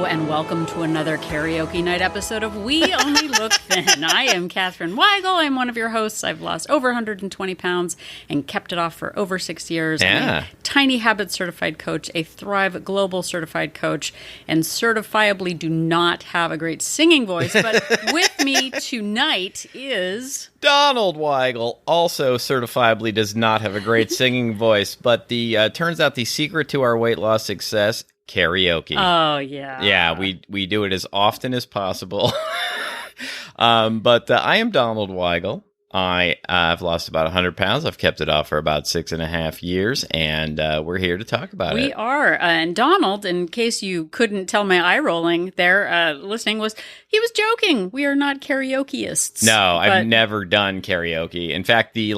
and welcome to another karaoke night episode of We Only Look Thin. I am Catherine Weigel. I'm one of your hosts. I've lost over 120 pounds and kept it off for over 6 years. Yeah. I'm a Tiny Habits certified coach, a Thrive Global certified coach, and certifiably do not have a great singing voice. But with me tonight is... Donald Weigel, also certifiably does not have a great singing voice, but the turns out the secret to our weight loss success, karaoke. Oh, yeah. Yeah, we do it as often as possible. But I am Donald Weigel. I've lost about 100 pounds. I've kept it off for about 6.5 years, and we're here to talk about it. We are. And Donald, in case you couldn't tell my eye rolling there listening, he was joking. We are not karaokeists. No, I've never done karaoke. In fact, the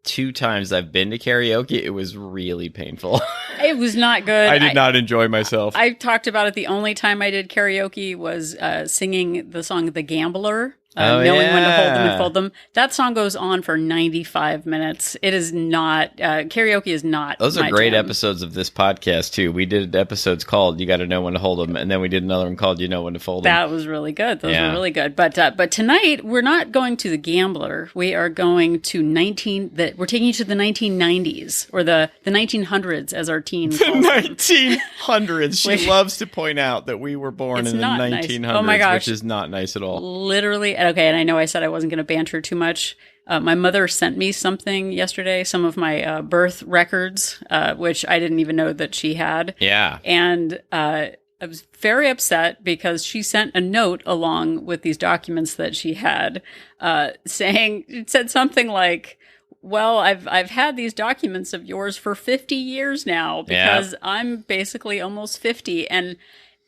2 times I've been to karaoke, it was really painful. It was not good. I did not enjoy myself. I talked about it. The only time I did karaoke was singing the song The Gambler. Knowing when to hold them and fold them. That song goes on for 95 minutes. It is not, karaoke is not. Those are great jam. episodes of this podcast, too. We did episodes called You Got to Know When to Hold Them, and then we did another one called You Know When to Fold Them. That was really good. Those were really good. But tonight, we're not going to The Gambler. We are going to we're taking you to the 1990s, or the 1900s, as our teen calls them. 1900s. She loves to point out that we were born in the 1900s, nice. Oh my gosh. which is not nice at all. Literally. Okay, and I know I said I wasn't going to banter too much. My mother sent me something yesterday, some of my birth records, which I didn't even know that she had. Yeah. And I was very upset because she sent a note along with these documents that she had, it said something like, well, I've had these documents of yours for 50 years now because I'm basically almost 50, and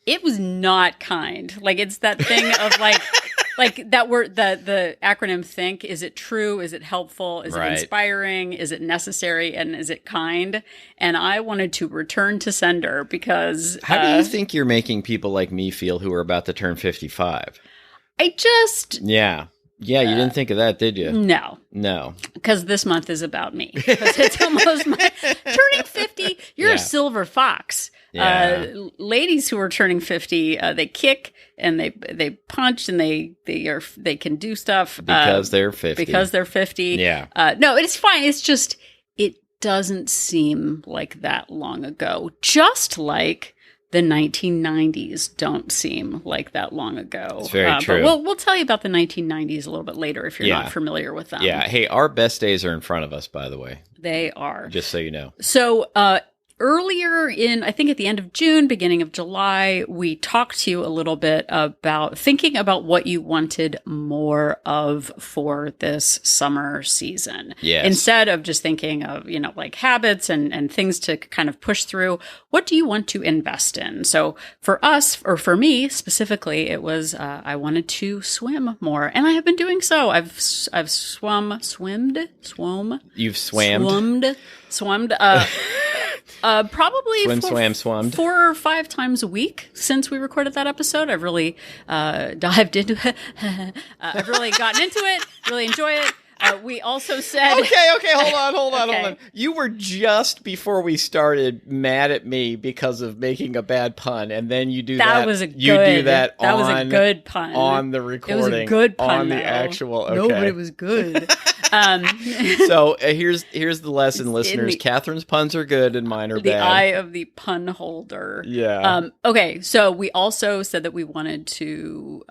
it was not kind. It's that thing of that word, the acronym THINK. Is it true? Is it helpful? Is it inspiring? Is it necessary? And is it kind? And I wanted to return to sender because... How do you think you're making people like me feel who are about to turn 55? Yeah. Yeah, you didn't think of that, did you? No. Because this month is about me. Because it's almost turning 50. You're a silver fox. Yeah. Ladies who are turning 50, they kick and they punch and they can do stuff because they're 50. Because they're 50. Yeah. No, it's fine. It's just it doesn't seem like that long ago. Just like the 1990s don't seem like that long ago. It's very true. But we'll tell you about the 1990s a little bit later if you're not familiar with them. Yeah. Hey, our best days are in front of us, by the way. They are. Just so you know. So earlier I think at the end of June, beginning of July, we talked to you a little bit about thinking about what you wanted more of for this summer season. Yes. Instead of just thinking of, habits and things to kind of push through, what do you want to invest in? So for us, or for me specifically, it was I wanted to swim more. And I have been doing so. I've swum. You've swammed? Swummed. Probably swammed 4 or 5 times a week since we recorded that episode. I've really dived into it. I've really gotten into it, really enjoy it. We also said... Okay, hold on. You were just, before we started, mad at me because of making a bad pun, and then you do that. That was a good pun. On the recording. It was a good pun, on the actual... Okay. No, but it was good. So here's the lesson, listeners. Catherine's puns are good and mine are bad. The eye of the pun holder. Yeah. Okay, so we also said that we wanted to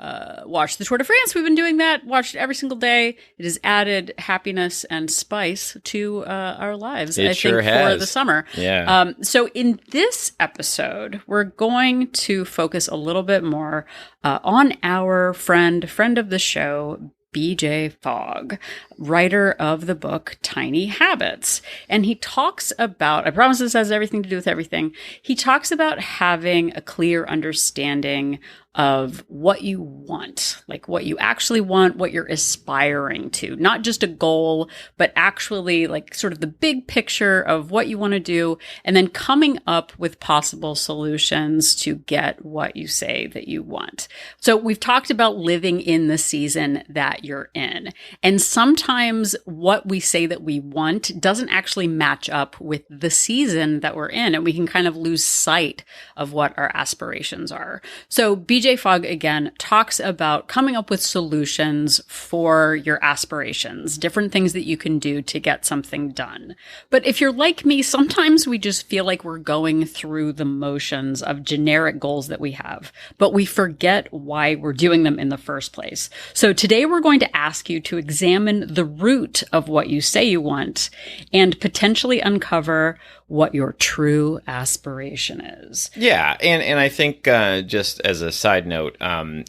watch the Tour de France. We've been doing that. Watched it every single day. It has added happiness and spice to our lives, I think, for the summer. Yeah. So in this episode, we're going to focus a little bit more on our friend of the show, BJ Fogg, writer of the book Tiny Habits. And he talks about, I promise this has everything to do with everything. He talks about having a clear understanding of what you want, like what you actually want, what you're aspiring to, not just a goal, but actually like sort of the big picture of what you want to do, and then coming up with possible solutions to get what you say that you want. So we've talked about living in the season that you're in. And sometimes what we say that we want doesn't actually match up with the season that we're in, and we can kind of lose sight of what our aspirations are. So BJ Fogg, again, talks about coming up with solutions for your aspirations, different things that you can do to get something done. But if you're like me, sometimes we just feel like we're going through the motions of generic goals that we have, but we forget why we're doing them in the first place. So today we're going to ask you to examine the root of what you say you want and potentially uncover what your true aspiration is. Yeah, and I think just as a side note, an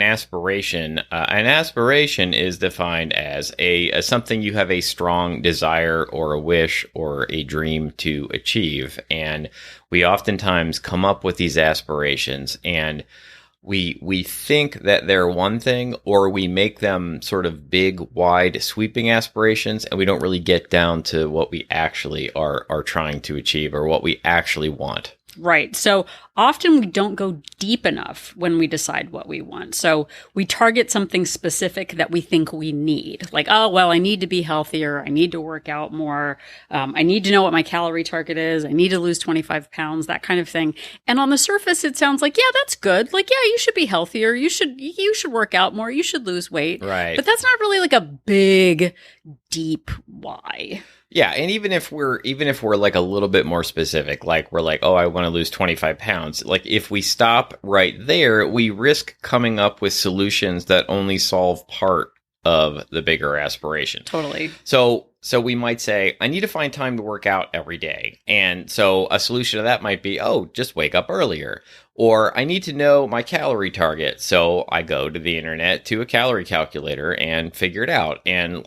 aspiration is defined as as something you have a strong desire or a wish or a dream to achieve, and we oftentimes come up with these aspirations and we think that they're one thing, or we make them sort of big, wide, sweeping aspirations, and we don't really get down to what we actually are trying to achieve or what we actually want. Right. So often we don't go deep enough when we decide what we want. So we target something specific that we think we need. Like, oh, well, I need to be healthier. I need to work out more. I need to know what my calorie target is. I need to lose 25 pounds, that kind of thing. And on the surface, it sounds like, yeah, that's good. Like, yeah, you should be healthier. You should work out more. You should lose weight. Right. But that's not really like a big, deep why. Yeah, and even if we're like a little bit more specific, like we're like, oh, I want to lose 25 pounds. Like if we stop right there, we risk coming up with solutions that only solve part of the bigger aspiration. Totally. So we might say, I need to find time to work out every day. And so a solution to that might be, oh, just wake up earlier. Or I need to know my calorie target. So I go to the internet to a calorie calculator and figure it out and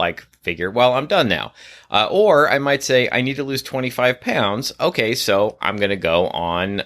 well, I'm done now. Or I might say, I need to lose 25 pounds. Okay, so I'm going to go on,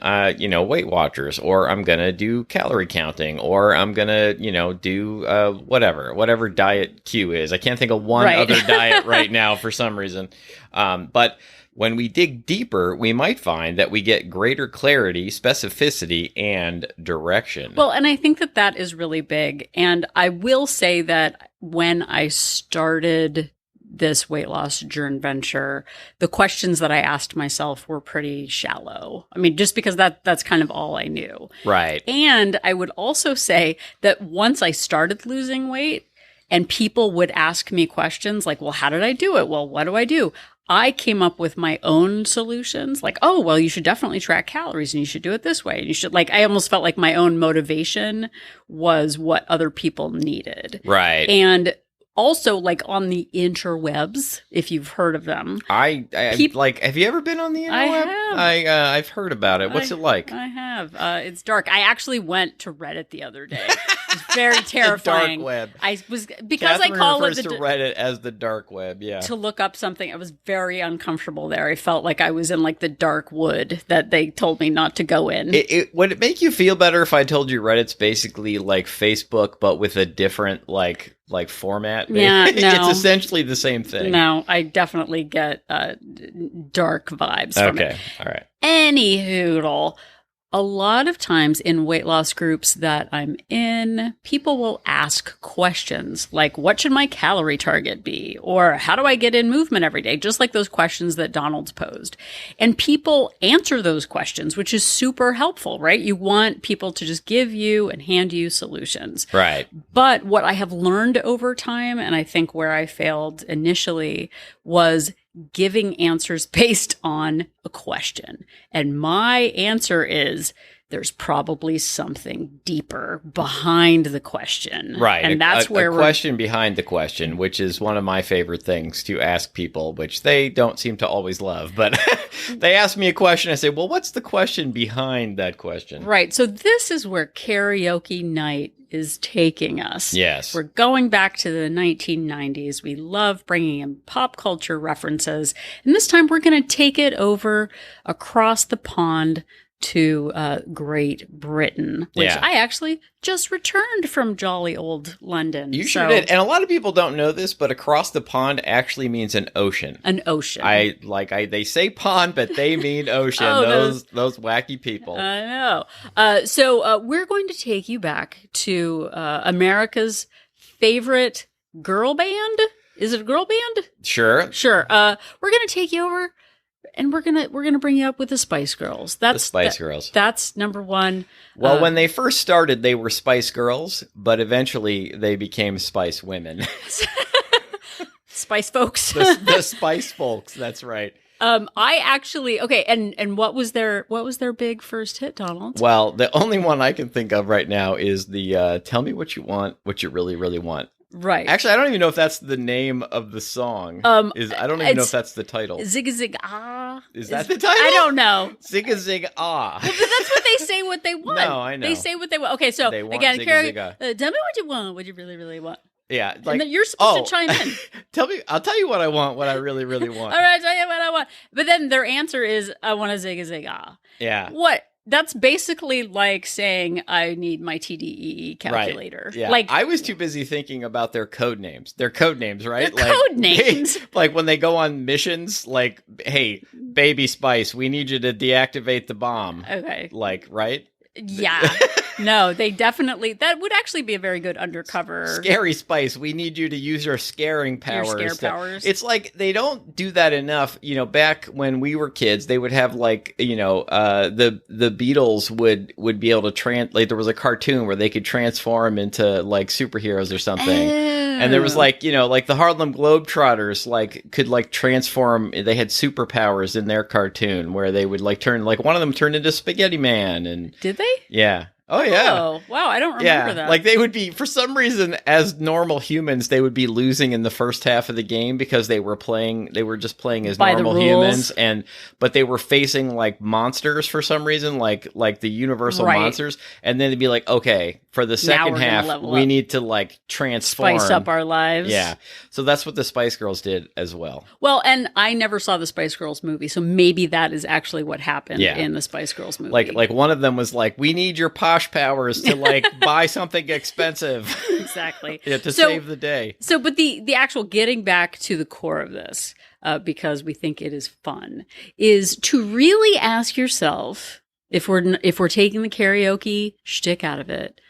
Weight Watchers, or I'm going to do calorie counting, or I'm going to, do whatever Diet Q is. I can't think of one other diet right now for some reason. But when we dig deeper, we might find that we get greater clarity, specificity, and direction. Well, and I think that is really big. And I will say that when I started this weight loss journey venture, the questions that I asked myself were pretty shallow. I mean, just because that's kind of all I knew. Right. And I would also say that once I started losing weight and people would ask me questions like, well, how did I do it? Well, what do I do? I came up with my own solutions, like, oh, well, you should definitely track calories and you should do it this way. And you should, I almost felt like my own motivation was what other people needed. Right. And also, on the interwebs, if you've heard of them. Have you ever been on the interweb? I have. I've heard about it. What's it like? I have. It's dark. I actually went to Reddit the other day. It's very terrifying. The dark web. Catherine I call it to Reddit as the dark web. Yeah. To look up something, I was very uncomfortable there. I felt like I was in the dark wood that they told me not to go in. Would it make you feel better if I told you Reddit's basically like Facebook, but with a different format? Yeah, no. It's essentially the same thing. No, I definitely get dark vibes from it. Okay, all right. Anywho, a lot of times in weight loss groups that I'm in, people will ask questions like, what should my calorie target be? Or how do I get in movement every day? Just like those questions that Donald's posed. And people answer those questions, which is super helpful, right? You want people to just give you and hand you solutions. Right. But what I have learned over time, and I think where I failed initially, was giving answers based on a question. And my answer is there's probably something deeper behind the question. Right. And that's where a question behind the question, which is one of my favorite things to ask people, which they don't seem to always love. But they ask me a question. I say, well, what's the question behind that question? Right. So this is where karaoke night is taking us. Yes. We're going back to the 1990s. We love bringing in pop culture references. And this time we're going to take it over across the pond to Great Britain, which I actually just returned from jolly old London. You sure did. And a lot of people don't know this, but across the pond actually means an ocean. An ocean. They say pond, but they mean ocean. Those wacky people. I know. So we're going to take you back to America's favorite girl band. Is it a girl band? Sure. We're going to take you over. And we're gonna bring you up with the Spice Girls. The Spice Girls. That's number one. Well, when they first started, they were Spice Girls, but eventually they became Spice Women. Spice folks. the Spice folks. That's right. I actually and what was their big first hit, Donald? Well, the only one I can think of right now is the "Tell Me What You Want, What You Really, Really Want." Right. Actually, I don't even know if that's the name of the song. I don't even know if that's the title. Zig Zig Ah. Is that the title? I don't know. Zig Zig Ah. Well, but that's what they say. What they want. No, I know. They say what they want. Okay, so again, Carrie, tell me what you want. What you really, really want. Yeah, and then you're supposed to chime in. I'll tell you what I want. What I really, really want. All right, I'll tell you what I want. But then their answer is, I want a Zig Zig Ah. Yeah. What? That's basically like saying I need my TDEE calculator. Right. Yeah. Like I was too busy thinking about their code names. Their code names, right? Their code names. Like when they go on missions, like, hey, Baby Spice, we need you to deactivate the bomb. Okay. Like, right? Yeah. No, they definitely, that would actually be a very good undercover. Scary Spice, we need you to use your scaring powers. Your scare powers. It's like they don't do that enough. You know, back when we were kids, they would have like, the Beatles would be able to like there was a cartoon where they could transform into like superheroes or something. And there was like, like the Harlem Globetrotters could transform. They had superpowers in their cartoon where they would turn, one of them turned into Spaghetti Man. And did they? Yeah. Oh, yeah. Oh, wow. I don't remember that. Like they would be, for some reason, as normal humans, they would be losing in the first half of the game because they were just playing as normal humans. But they were facing monsters for some reason, like the universal monsters. And then they'd be like, okay, for the second half, we need to transform. Spice up our lives. Yeah. So that's what the Spice Girls did as well. Well, and I never saw the Spice Girls movie, so maybe that is actually what happened in the Spice Girls movie. Like one of them was like, we need your posh powers to buy something expensive. Exactly. To save the day. So, but the actual getting back to the core of this, because we think it is fun, is to really ask yourself, if we're taking the karaoke shtick out of it,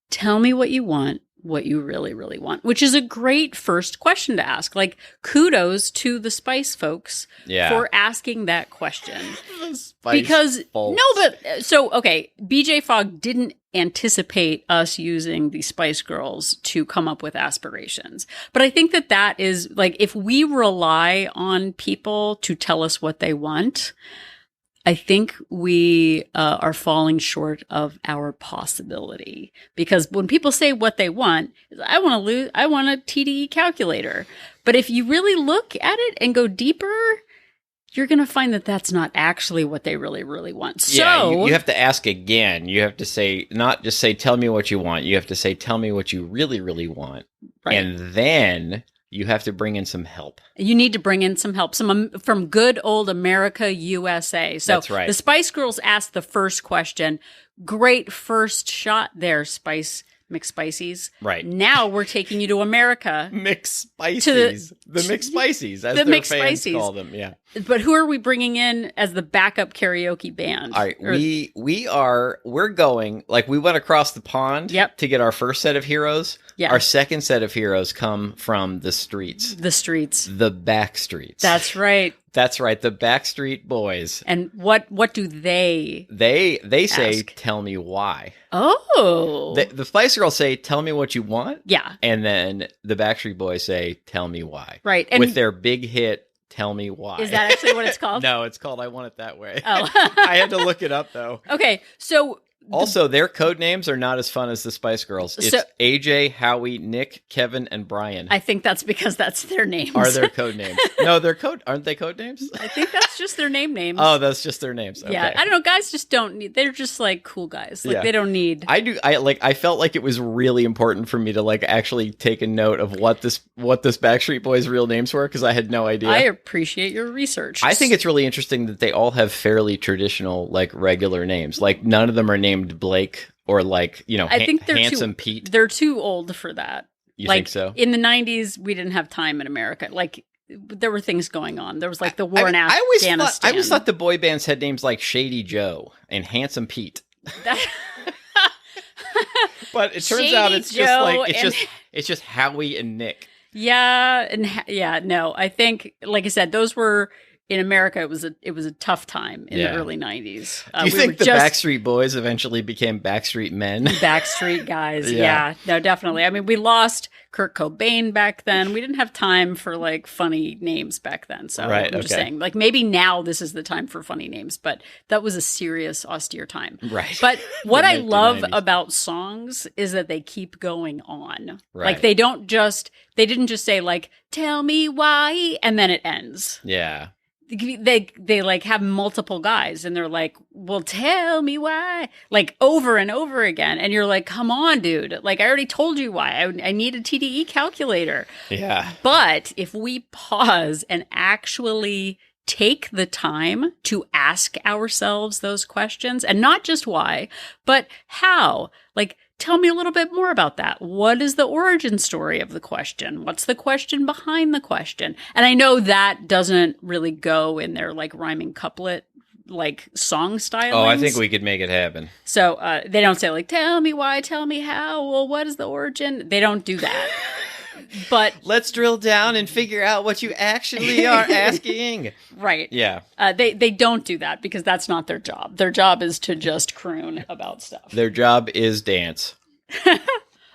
tell me what you want, what you really, really want, which is a great first question to ask. Kudos to the Spice folks for asking that question. Because BJ Fogg didn't anticipate us using the Spice Girls to come up with aspirations. But I think that is if we rely on people to tell us what they want, I think we are falling short of our possibility, because when people say what they want, I want a TDE calculator. But if you really look at it and go deeper, you're going to find that that's not actually what they really, really want. So you have to ask again. You have to say, not just say, tell me what you want. You have to say, tell me what you really, really want. Right. And then you have to bring in some help. You need to bring in some help, from good old America, USA. So that's right. The Spice Girls asked the first question. Great first shot there, McSpicies. Right. Now we're taking you to America. McSpicies. The McSpicies, as their fans call them. Yeah. But who are we bringing in as the backup karaoke band? All right, we're going, we went across the pond to get our first set of heroes. Yeah. Our second set of heroes come from the streets. The streets. The Backstreets. That's right. That's right, the Backstreet Boys. And what do they say, ask? Tell me why. Oh. The Spice Girls say, tell me what you want. Yeah. And then the Backstreet Boys say, tell me why. Right. And with their big hit, Tell Me Why. Is that actually what it's called? No, it's called I Want It That Way. Oh. I had to look it up, though. Okay, so Also, their code names are not as fun as the Spice Girls. It's So- AJ, Howie, Nick, Kevin, and Brian. I think that's because that's their names. Are their code names? No, aren't they code names? I think that's just their names. Oh, that's just their names. Okay. Yeah, I don't know. Guys just don't need. They're just like cool guys. Like they don't need. I felt like it was really important for me to like actually take a note of what this Backstreet Boys' real names were because I had no idea. I appreciate your research. I think it's really interesting that they all have fairly traditional, like regular names. Like none of them are named Blake or like I think they're Handsome Pete. They're too old for that. You like, think so? In the 90s, we didn't have time in America. Like there were things going on. There was like the war in Afghanistan. I always thought the boy bands had names like Shady Joe and Handsome Pete. But it turns out it's just Howie and Nick. Yeah, no. I think, like I said, those were in America. It was a tough time in the early 90s. Do you think the Backstreet Boys eventually became Backstreet Men? Backstreet guys, yeah. No, definitely. I mean, we lost Kurt Cobain back then. We didn't have time for like funny names back then. So I'm just saying, like maybe now this is the time for funny names, but that was a serious, austere time. Right. But what I love about songs is that they keep going on. Right. Like they didn't just say like, tell me why, and then it ends. Yeah. They like have multiple guys and they're like, well, tell me why, like over and over again. And you're like, come on, dude. Like I already told you why. I need a TDE calculator. Yeah. But if we pause and actually take the time to ask ourselves those questions, and not just why, but how, like, tell me a little bit more about that. What is the origin story of the question? What's the question behind the question? And I know that doesn't really go in their like rhyming couplet, like song style. Oh, I think we could make it happen. So they don't say like, tell me why, tell me how. Well, what is the origin? They don't do that. But let's drill down and figure out what you actually are asking. Right. Yeah. They don't do that because that's not their job. Their job is to just croon about stuff. Their job is dance.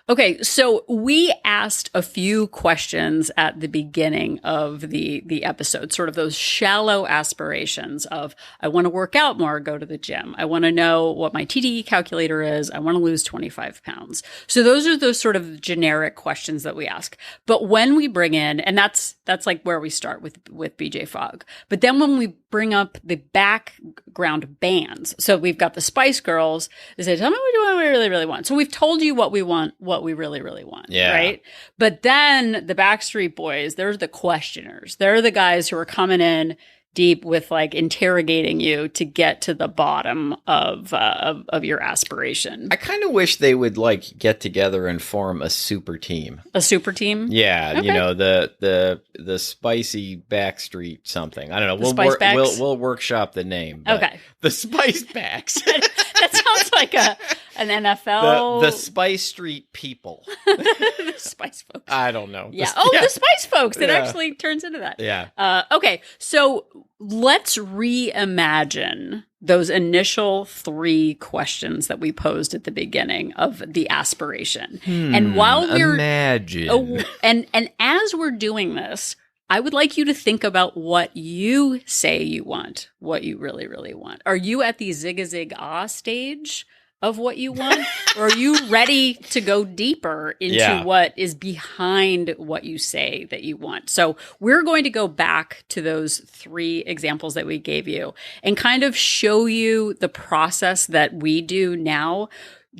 Okay, so we asked a few questions at the beginning of the episode, sort of those shallow aspirations of, I want to work out more, go to the gym. I want to know what my TDE calculator is. I want to lose 25 pounds. So those are those sort of generic questions that we ask. But when we bring in, and that's like where we start with BJ Fogg. But then when we bring up the background bands, so we've got the Spice Girls, they say, tell me what we really, really want. So we've told you what we want, what we really, really want. Yeah. Right. But then the Backstreet Boys, they're the questioners. They're the guys who are coming in deep with like interrogating you to get to the bottom of your aspiration. I kind of wish they would like get together and form a super team. A super team? Yeah, Okay. you know, the spicy Backstreet something. I don't know. We'll workshop the name. Okay. The Spice Backs. That sounds like an NFL. The Spice Street people. The Spice folks. I don't know. Yeah. The Spice folks. It actually turns into that. Yeah. Okay. So let's reimagine those initial 3 questions that we posed at the beginning of the aspiration. And while we're imagine. And as we're doing this, I would like you to think about what you say you want, what you really, really want. Are you at the zig-a-zig-ah stage of what you want? Or are you ready to go deeper into what is behind what you say that you want? So we're going to go back to those 3 examples that we gave you and kind of show you the process that we do now,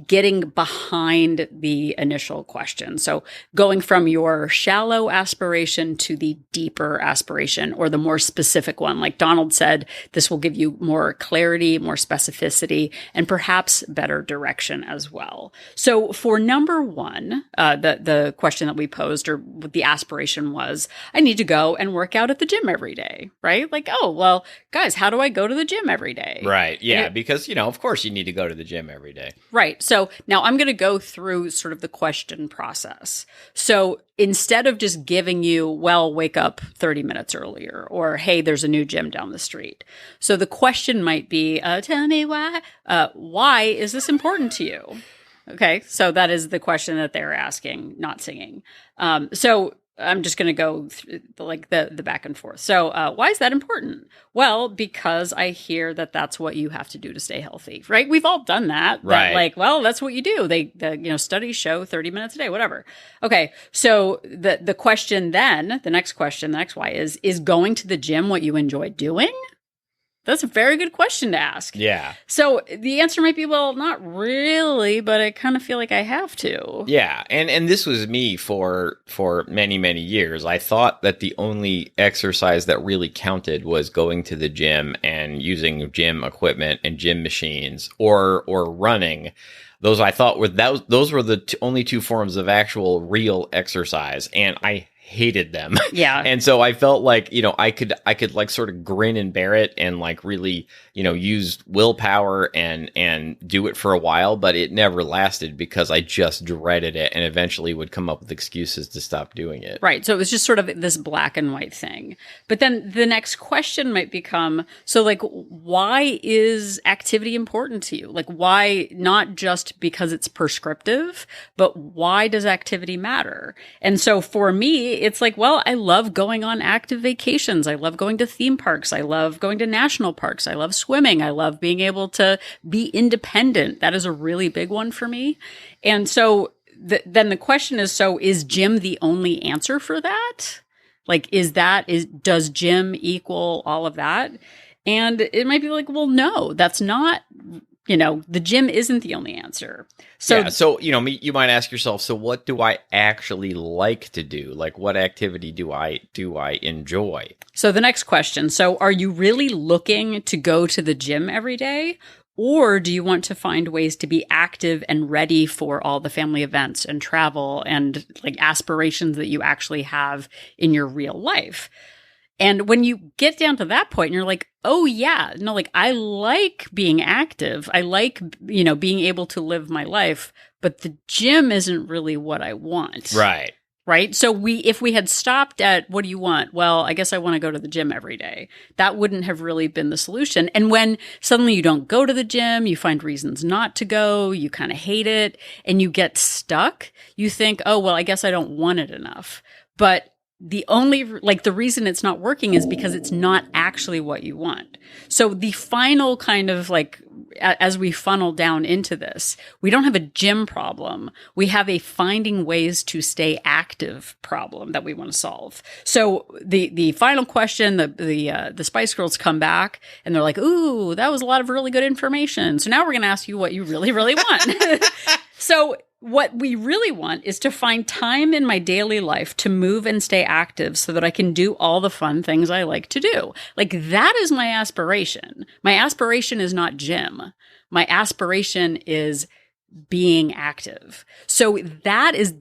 getting behind the initial question. So going from your shallow aspiration to the deeper aspiration or the more specific one. Like Donald said, this will give you more clarity, more specificity, and perhaps better direction as well. So for number 1, the question that we posed, or what the aspiration was, I need to go and work out at the gym every day, right? Like, oh, well, guys, how do I go to the gym every day? Right. Yeah. Because, of course you need to go to the gym every day. Right. So now I'm going to go through sort of the question process. So instead of just giving you, well, wake up 30 minutes earlier, or, hey, there's a new gym down the street. So the question might be, tell me why. Why is this important to you? Okay. So that is the question that they're asking, not singing. So I'm just going to go like the back and forth. So, why is that important? Well, because I hear that that's what you have to do to stay healthy, right? We've all done that. Right. That like, well, that's what you do. Studies show 30 minutes a day, whatever. Okay. So the question then, the next why is going to the gym what you enjoy doing? That's a very good question to ask. Yeah. So the answer might be, well, not really, but I kind of feel like I have to. Yeah, and this was me for many, many years. I thought that the only exercise that really counted was going to the gym and using gym equipment and gym machines or running. Those I thought were those were the only two forms of actual real exercise, and I hated them. Yeah. And so I felt like, I could like sort of grin and bear it and like really, use willpower and do it for a while, but it never lasted because I just dreaded it and eventually would come up with excuses to stop doing it. Right. So it was just sort of this black and white thing. But then the next question might become, so like, why is activity important to you? Like, why, not just because it's prescriptive, but why does activity matter? And so for me, it's like, well, I love going on active vacations. I love going to theme parks. I love going to national parks. I love swimming. I love being able to be independent. That is a really big one for me. And so then the question is, so is gym the only answer for that? Like, does gym equal all of that? And it might be like, well, no, that's not, the gym isn't the only answer. So, yeah, so, you might ask yourself, so what do I actually like to do? Like, what activity do I enjoy? So the next question. So are you really looking to go to the gym every day? Or do you want to find ways to be active and ready for all the family events and travel and like aspirations that you actually have in your real life? And when you get down to that point and you're like, oh yeah, no, like I like being active. I like, being able to live my life, but the gym isn't really what I want. Right. Right. So if we had stopped at, what do you want? Well, I guess I want to go to the gym every day. That wouldn't have really been the solution. And when suddenly you don't go to the gym, you find reasons not to go, you kind of hate it and you get stuck, you think, oh, well, I guess I don't want it enough. But the reason it's not working is because it's not actually what you want. So the final kind of like, as we funnel down into this, we don't have a gym problem. We have a finding ways to stay active problem that we want to solve. So the final question, the Spice Girls come back and they're like, ooh, that was a lot of really good information. So now we're going to ask you what you really, really want. So what we really want is to find time in my daily life to move and stay active so that I can do all the fun things I like to do. Like that is my aspiration. My aspiration is not gym. My aspiration is being active. So that is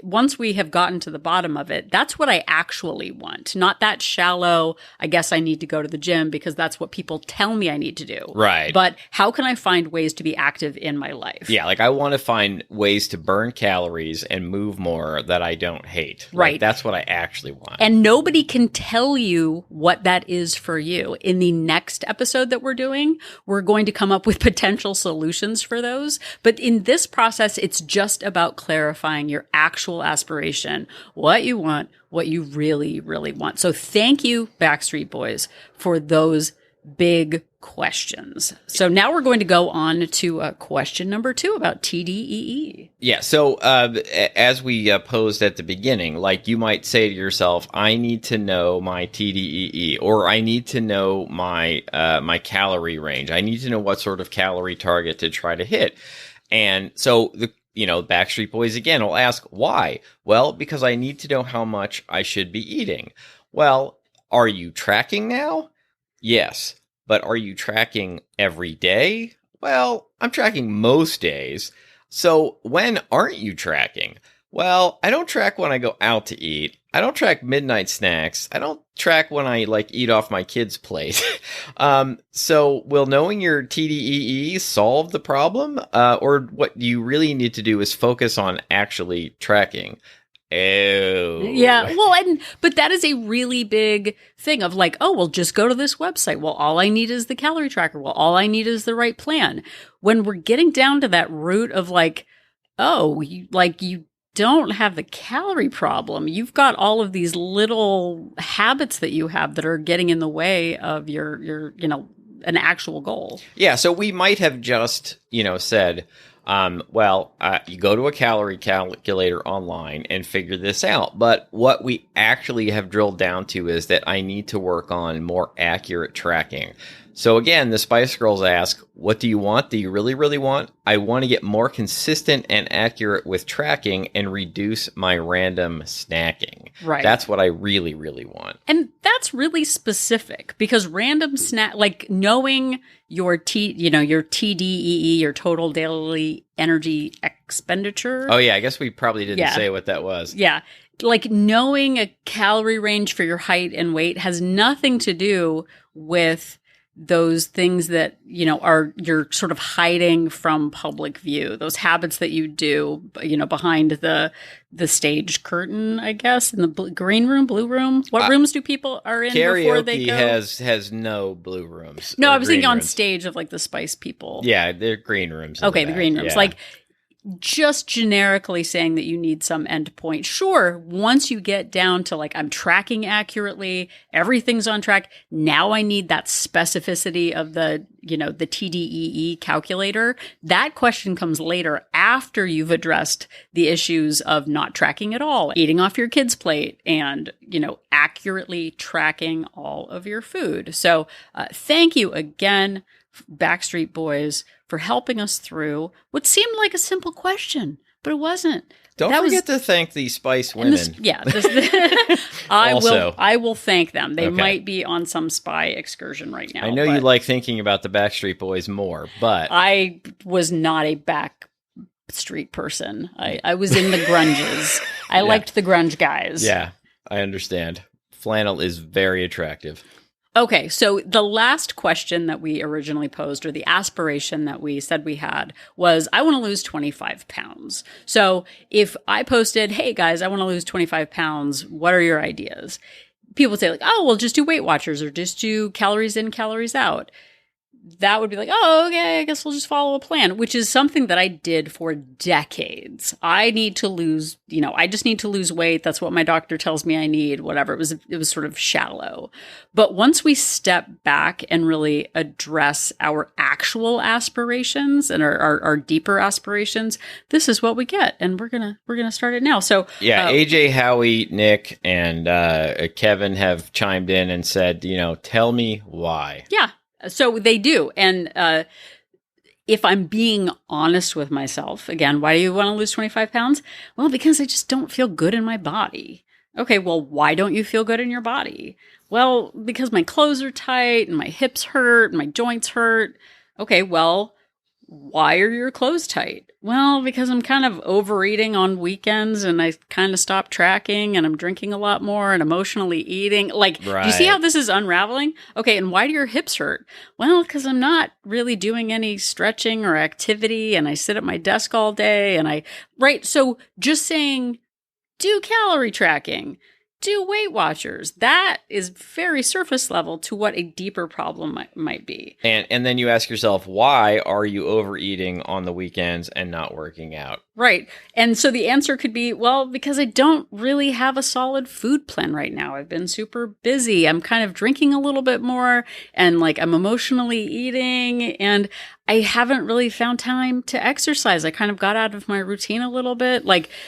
once we have gotten to the bottom of it, that's what I actually want. Not that shallow, I guess I need to go to the gym because that's what people tell me I need to do. Right. But how can I find ways to be active in my life? Yeah, like I want to find ways to burn calories and move more that I don't hate. Right. Like, that's what I actually want. And nobody can tell you what that is for you. In the next episode that we're doing, we're going to come up with potential solutions for those. But in this process, it's just about clarifying your actual aspiration, what you want, what you really, really want. So thank you, Backstreet Boys, for those big questions. So now we're going to go on to question number 2 about TDEE. Yeah. So as we posed at the beginning, like you might say to yourself, I need to know my TDEE, or I need to know my my calorie range. I need to know what sort of calorie target to try to hit. And so Backstreet Boys again will ask, why? Well, because I need to know how much I should be eating. Well, are you tracking now? Yes. But are you tracking every day? Well, I'm tracking most days. So when aren't you tracking? Well, I don't track when I go out to eat. I don't track midnight snacks. I don't track when I eat off my kid's plate. So will knowing your TDEE solve the problem? Or what you really need to do is focus on actually tracking. Oh. Yeah. Well, but that is a really big thing of just go to this website. Well, all I need is the calorie tracker. Well, all I need is the right plan. When we're getting down to that root of you don't have the calorie problem. You've got all of these little habits that you have that are getting in the way of your an actual goal. Yeah, so we might have just, said, you go to a calorie calculator online and figure this out. But what we actually have drilled down to is that I need to work on more accurate tracking. So again, the Spice Girls ask, what do you want? Do you really, really want? I want to get more consistent and accurate with tracking and reduce my random snacking. Right. That's what I really, really want. And that's really specific because random snack, like knowing your your TDEE, your total daily energy expenditure. Oh yeah, I guess we probably didn't say what that was. Yeah. Like knowing a calorie range for your height and weight has nothing to do with those things that, you're sort of hiding from public view, those habits that you do, behind the stage curtain, I guess, in the green room, blue room. What rooms do people are in before they go? Karaoke has no blue rooms. No, I was thinking on stage of like the Spice people. Yeah, they're green rooms. Okay, the green rooms. Yeah. Like just generically saying that you need some endpoint. Sure, once you get down to like, I'm tracking accurately, everything's on track. Now I need that specificity of the TDEE calculator. That question comes later after you've addressed the issues of not tracking at all, eating off your kid's plate, and, accurately tracking all of your food. So thank you again, Backstreet Boys, for helping us through what seemed like a simple question, but it wasn't. Don't forget to thank the Spice women. I will thank them. They might be on some spy excursion right now. I know you like thinking about the Backstreet Boys more, but I was not a Backstreet person. I was in the grunges. I liked the grunge guys. Yeah, I understand. Flannel is very attractive. Okay, so the last question that we originally posed, or the aspiration that we said we had, was I want to lose 25 pounds. So if I posted, hey guys, I want to lose 25 pounds, what are your ideas? People would say like, oh, well, just do Weight Watchers or just do calories in, calories out. That would be like, oh, okay, I guess we'll just follow a plan, which is something that I did for decades. I need to lose, I just need to lose weight. That's what my doctor tells me I need, whatever. It was sort of shallow. But once we step back and really address our actual aspirations and our deeper aspirations, this is what we get. And we're going to start it now. So yeah, AJ, Howie, Nick, and Kevin have chimed in and said, tell me why. Yeah. So they do. And if I'm being honest with myself, again, why do you want to lose 25 pounds? Well, because I just don't feel good in my body. Okay, well, why don't you feel good in your body? Well, because my clothes are tight and my hips hurt and my joints hurt. Okay, well, why are your clothes tight? Well, because I'm kind of overeating on weekends and I kind of stopped tracking and I'm drinking a lot more and emotionally eating. Like, right. Do you see how this is unraveling? Okay, and why do your hips hurt? Well, because I'm not really doing any stretching or activity and I sit at my desk all day right? So just saying, do calorie tracking, do Weight Watchers. That is very surface level to what a deeper problem might be. And then you ask yourself, why are you overeating on the weekends and not working out? Right. And so the answer could be, well, because I don't really have a solid food plan right now. I've been super busy. I'm kind of drinking a little bit more and like I'm emotionally eating and I haven't really found time to exercise. I kind of got out of my routine a little bit.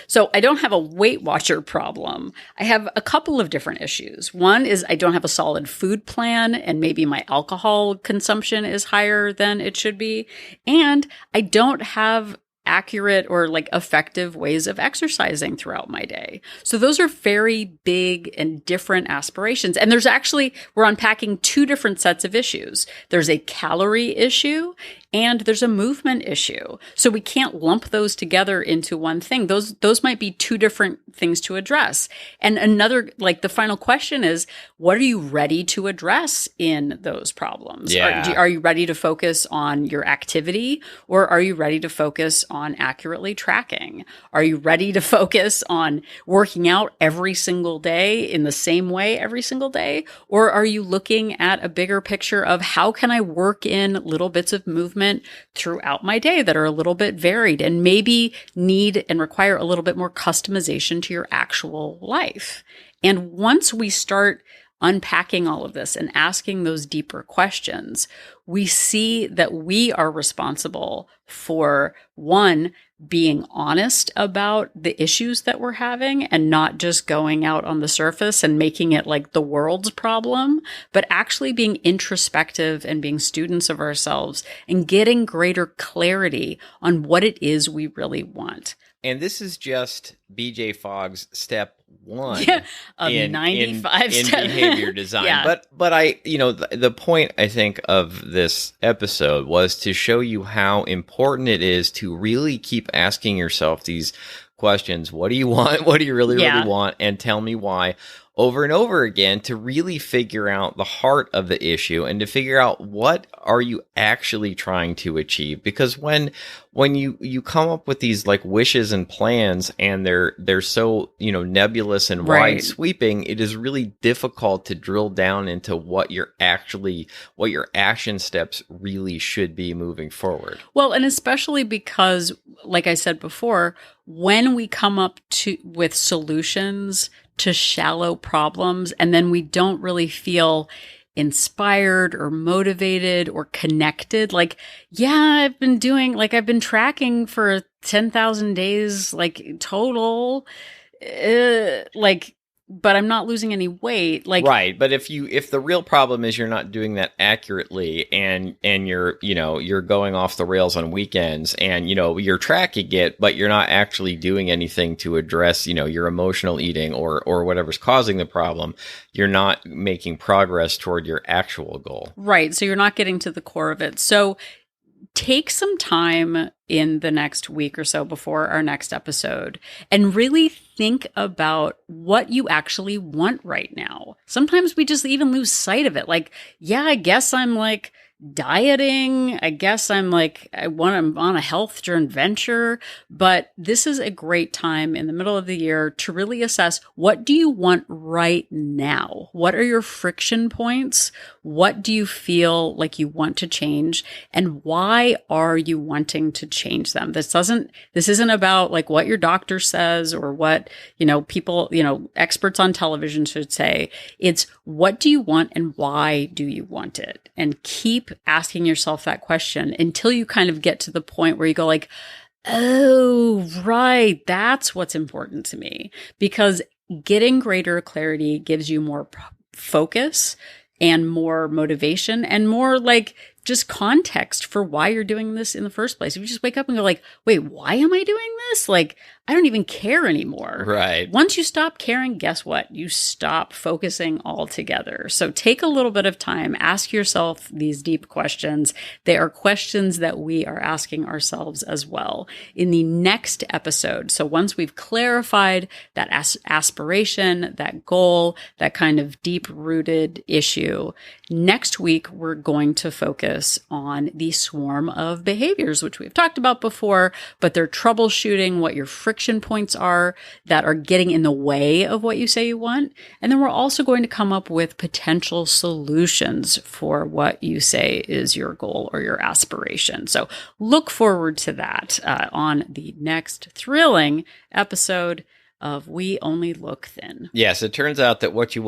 So I don't have a Weight Watcher problem. I have a couple of different issues. One is I don't have a solid food plan and maybe my alcohol consumption is higher than it should be. And I don't have accurate or like effective ways of exercising throughout my day. So those are very big and different aspirations. And we're unpacking two different sets of issues. There's a calorie issue and there's a movement issue. So we can't lump those together into one thing. Those might be two different things to address. And another, like the final question is, what are you ready to address in those problems? Yeah. Are you ready to focus on your activity or are you ready to focus on on accurately tracking? Are you ready to focus on working out every single day in the same way every single day? Or are you looking at a bigger picture of how can I work in little bits of movement throughout my day that are a little bit varied and maybe need and require a little bit more customization to your actual life? And once we start unpacking all of this and asking those deeper questions, we see that we are responsible for, one, being honest about the issues that we're having and not just going out on the surface and making it like the world's problem, but actually being introspective and being students of ourselves and getting greater clarity on what it is we really want. And this is just BJ Fogg's step one of in 95 in steps. behavior design. Yeah. But I, the point I think of this episode was to show you how important it is to really keep asking yourself these questions. What do you want? What do you really want? And tell me why, over and over again, to really figure out the heart of the issue and to figure out what are you actually trying to achieve. Because when you come up with these like wishes and plans and they're so, nebulous and wide sweeping, it is really difficult to drill down into what your action steps really should be moving forward. Well, and especially because, like I said before, when we come up with solutions to shallow problems, and then we don't really feel inspired or motivated or connected. Like, I've been tracking for 10,000 days, total, but I'm not losing any weight. Right. But if the real problem is you're not doing that accurately and you're going off the rails on weekends and, you're tracking it, but you're not actually doing anything to address, your emotional eating or whatever's causing the problem, you're not making progress toward your actual goal. Right. So you're not getting to the core of it. So take some time in the next week or so before our next episode and really think about what you actually want right now. Sometimes we just even lose sight of it. I guess I'm dieting. I guess I'm on a health-driven venture, but this is a great time in the middle of the year to really assess, what do you want right now? What are your friction points? What do you feel like you want to change? And why are you wanting to change them? This isn't about what your doctor says or what, people, experts on television should say. It's, what do you want and why do you want it? And keep asking yourself that question until you kind of get to the point where you go oh, right, that's what's important to me. Because getting greater clarity gives you more focus and more motivation and more just context for why you're doing this in the first place. If you just wake up and go wait, why am I doing this? I don't even care anymore. Right. Once you stop caring, guess what? You stop focusing altogether. So take a little bit of time, ask yourself these deep questions. They are questions that we are asking ourselves as well in the next episode. So once we've clarified that aspiration, that goal, that kind of deep-rooted issue, next week we're going to focus on the swarm of behaviors, which we've talked about before, but they're troubleshooting what your friction points are that are getting in the way of what you say you want. And then we're also going to come up with potential solutions for what you say is your goal or your aspiration. So look forward to that on the next thrilling episode of We Only Look Thin. Yes, it turns out that what you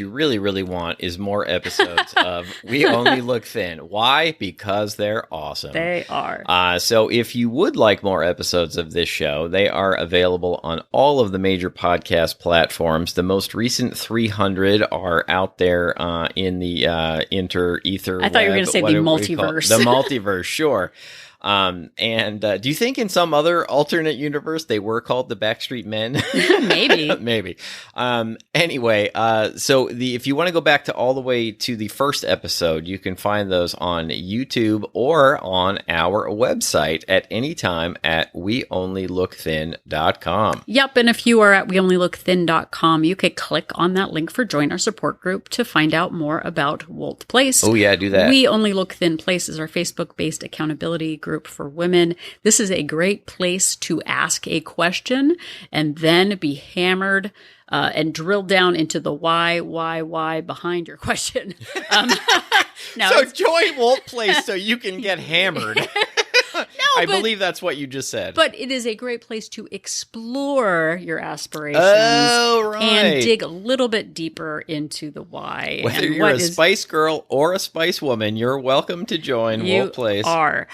really, really want is more episodes of We Only Look Thin. Why? Because they're awesome. They are. So if you would like more episodes of this show, they are available on all of the major podcast platforms. The most recent 300 are out there in the ether. I thought you were going to say the multiverse. The multiverse, sure. Do you think in some other alternate universe they were called the Backstreet Men? Maybe. Maybe. Anyway, if you want to go back to all the way to the first episode, you can find those on YouTube or on our website at any time at weonlylookthin.com. Yep. And if you are at weonlylookthin.com, you could click on that link for Join Our Support Group to find out more about Wolt Place. Oh, yeah, do that. We Only Look Thin Place is our Facebook-based accountability group group for women. This is a great place to ask a question and then be hammered and drill down into the why behind your question. So join Walt Place so you can get hammered. I believe that's what you just said. But it is a great place to explore your aspirations right. and dig a little bit deeper into the why. Whether you're a Spice Girl or a Spice Woman, you're welcome to join Walt Place. You are.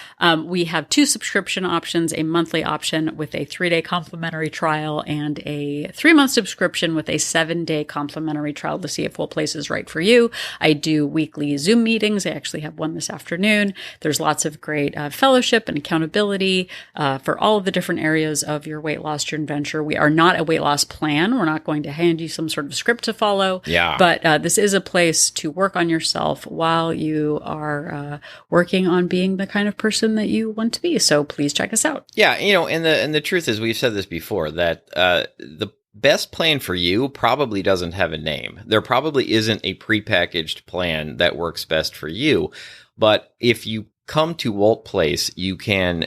We have 2 subscription options, a monthly option with a 3-day complimentary trial and a 3-month subscription with a 7-day complimentary trial to see if Walt Place is right for you. I do weekly Zoom meetings. I actually have one this afternoon. There's lots of great fellowship and accountability for all of the different areas of your weight loss journey venture. We are not a weight loss plan. We're not going to hand you some sort of script to follow. Yeah. But this is a place to work on yourself while you are working on being the kind of person that you want to be. So please check us out. Yeah, and the truth is, we've said this before, that the best plan for you probably doesn't have a name. There probably isn't a prepackaged plan that works best for you. But if you come to Walt Place, you can,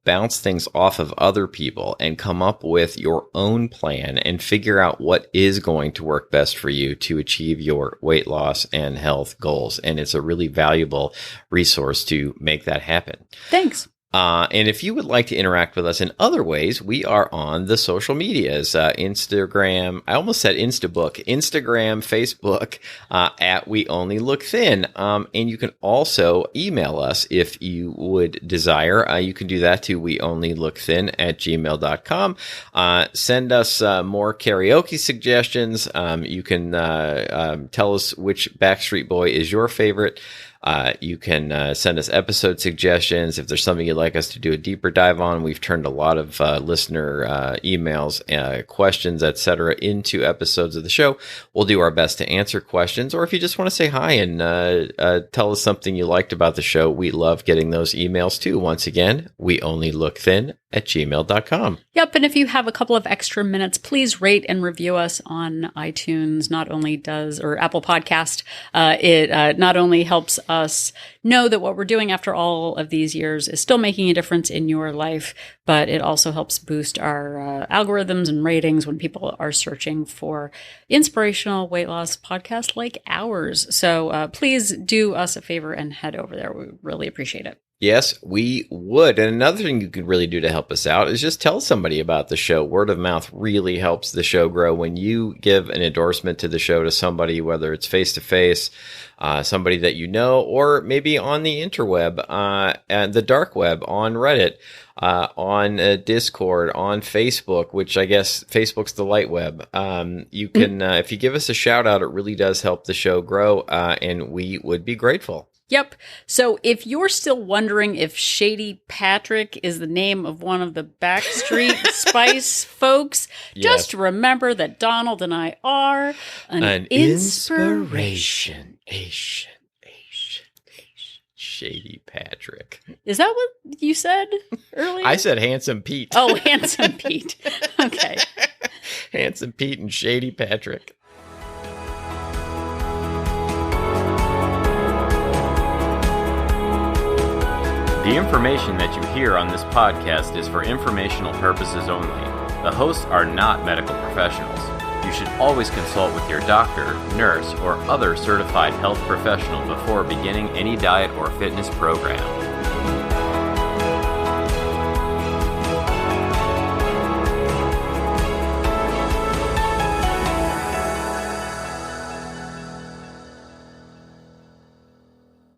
bounce things off of other people and come up with your own plan and figure out what is going to work best for you to achieve your weight loss and health goals. And it's a really valuable resource to make that happen. Thanks. And if you would like to interact with us in other ways, we are on the social medias, Instagram. I almost said Instabook, Instagram, Facebook, at We Only Look Thin. And you can also email us if you would desire. You can do that to weonlylookthin@gmail.com. Send us more karaoke suggestions. You can tell us which Backstreet Boy is your favorite. You can send us episode suggestions. If there's something you'd like us to do a deeper dive on, we've turned a lot of listener emails, questions, etc., into episodes of the show. We'll do our best to answer questions. Or if you just want to say hi and tell us something you liked about the show, we love getting those emails too. Once again, weonlylookthin@gmail.com. Yep. And if you have a couple of extra minutes, please rate and review us on iTunes. Or Apple Podcast. It not only helps us know that what we're doing after all of these years is still making a difference in your life, but it also helps boost our algorithms and ratings when people are searching for inspirational weight loss podcasts like ours. So please do us a favor and head over there. We really appreciate it. Yes, we would. And another thing you could really do to help us out is just tell somebody about the show. Word of mouth really helps the show grow. When you give an endorsement to the show to somebody, whether it's face-to-face, somebody that you know, or maybe on the interweb, and the dark web, on Reddit, on Discord, on Facebook, which I guess Facebook's the light web. You can, if you give us a shout out, it really does help the show grow, and we would be grateful. Yep. So if you're still wondering if Shady Patrick is the name of one of the Backstreet Spice folks, just remember that Donald and I are an inspiration. Shady Patrick. Is that what you said earlier? I said Handsome Pete. Oh, Handsome Pete. Okay. Handsome Pete and Shady Patrick. The information that you hear on this podcast is for informational purposes only. The hosts are not medical professionals. You should always consult with your doctor, nurse, or other certified health professional before beginning any diet or fitness program.